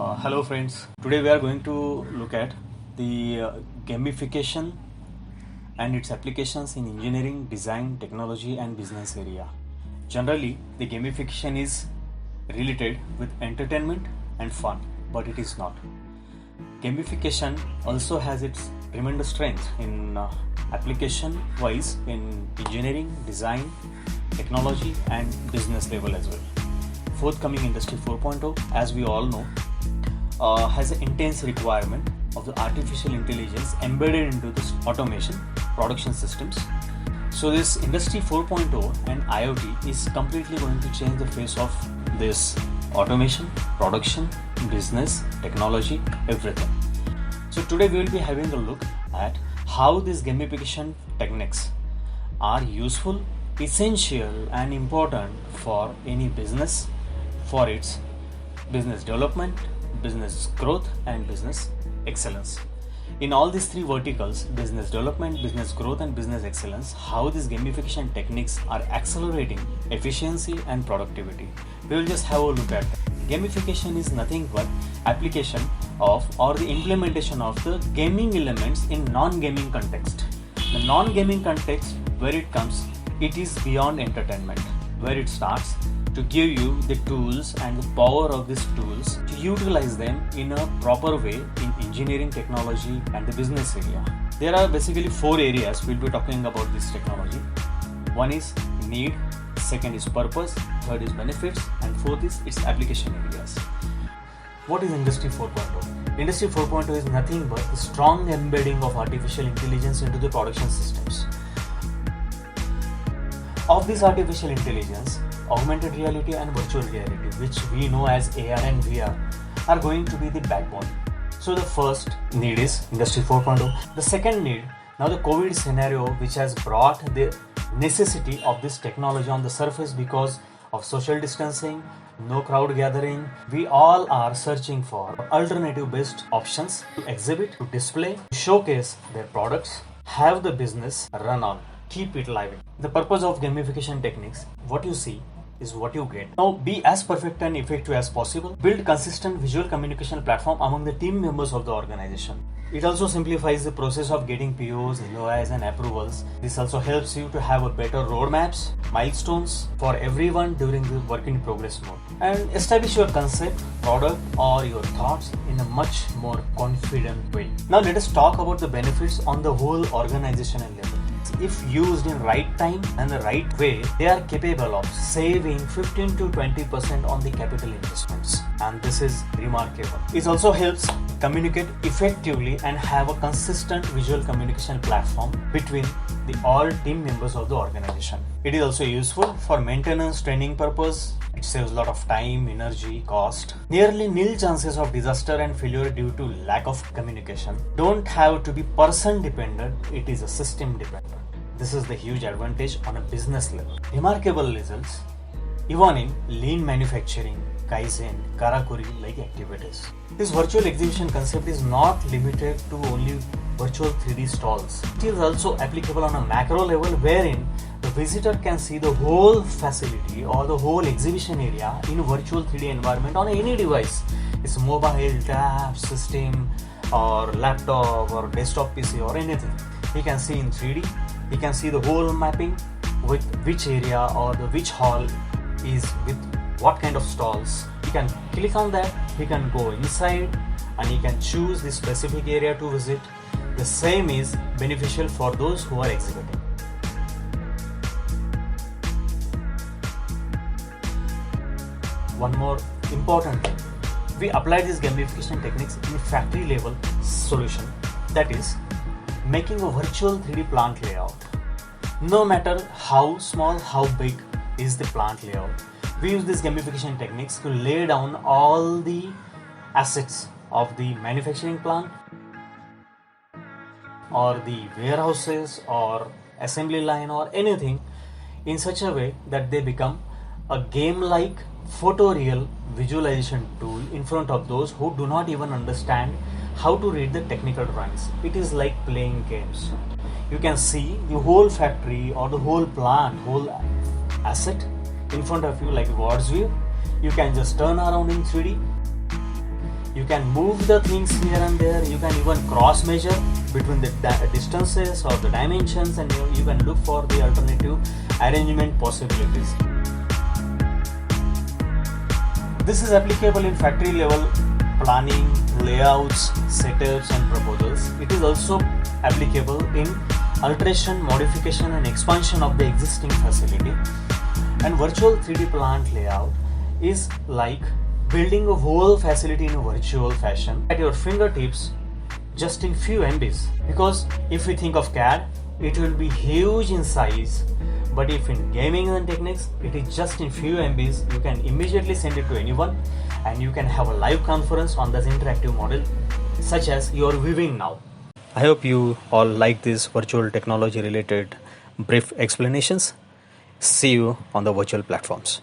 Hello friends, today we are going to look at the gamification and its applications in engineering, design, technology and business area. Generally, the gamification is related with entertainment and fun, but it is not. Gamification also has its tremendous strength in application wise in engineering, design, technology and business level as well. Forthcoming Industry 4.0, as we all know, has an intense requirement of the artificial intelligence embedded into this automation production systems. So this Industry 4.0 and IoT is completely going to change the face of this automation, production, business, technology, everything. So today we will be having a look at how these gamification techniques are useful, essential and important for any business, for its business development, business growth and business excellence. In all these three verticals, business development, business growth and business excellence, how these gamification techniques are accelerating efficiency and productivity. We will just have a look at that. Gamification is nothing but application of or the implementation of the gaming elements in non-gaming context. The non-gaming context where it comes, it is beyond entertainment, where it starts to give you the tools and the power of these tools to utilize them in a proper way in engineering, technology and the business area. There are basically four areas we'll be talking about this technology. One is need, second is purpose, third is benefits and fourth is its application areas. What is Industry 4.0? Industry 4.0 is nothing but the strong embedding of artificial intelligence into the production systems. Of this artificial intelligence, augmented reality and virtual reality, which we know as AR and VR, are going to be the backbone. So the first need is Industry 4.0. The second need, now the COVID scenario, which has brought the necessity of this technology on the surface because of social distancing, no crowd gathering. We all are searching for alternative based options to exhibit, to display, to showcase their products, have the business run on, keep it living. The purpose of gamification techniques, what you see is what you get. Now be as perfect and effective as possible. Build consistent visual communication platform among the team members of the organization. It also simplifies the process of getting POs, LOIs and approvals. This also helps you to have a better roadmaps, milestones for everyone during the work in progress mode. And establish your concept, product or your thoughts in a much more confident way. Now let us talk about the benefits on the whole organizational level. If used in right time and the right way, they are capable of saving 15 to 20% on the capital investments, and this is remarkable. It also helps communicate effectively and have a consistent visual communication platform between the all team members of the organization. It is also useful for maintenance training purpose. It saves a lot of time, energy, cost. Nearly nil chances of disaster and failure due to lack of communication. Don't have to be person dependent, it is a system dependent. This is the huge advantage on a business level. Remarkable results even in lean manufacturing, Kaizen, Karakuri like activities. This virtual exhibition concept is not limited to only virtual 3D stalls. It is also applicable on a macro level wherein the visitor can see the whole facility or the whole exhibition area in a virtual 3D environment on any device. It's a mobile, tab, system or laptop or desktop PC or anything. He can see in 3D. He can see the whole mapping with which area or the which hall is with what kind of stalls. He can click on that, he can go inside and he can choose the specific area to visit. The same is beneficial for those who are exhibiting. One more important thing, we apply these gamification techniques in factory level solution, that is making a virtual 3D plant layout. No matter how small, how big is the plant layout, we use these gamification techniques to lay down all the assets of the manufacturing plant or the warehouses or assembly line or anything in such a way that they become a game-like photoreal visualization tool in front of those who do not even understand how to read the technical drawings. It is like playing games. You can see the whole factory or the whole plant, whole asset in front of you like a God's view. You can just turn around in 3D. You can move the things here and there. You can even cross measure between the distances or the dimensions, and you can look for the alternative arrangement possibilities. This is applicable in factory level planning, layouts, setups and proposals. It is also applicable in alteration, modification and expansion of the existing facility. And virtual 3D plant layout is like building a whole facility in a virtual fashion at your fingertips just in few MBs. Because if we think of CAD, it will be huge in size, but if in gaming and techniques, it is just in few MBs. You can immediately send it to anyone and you can have a live conference on this interactive model such as you are viewing now. I hope you all like these virtual technology related brief explanations. See you on the virtual platforms.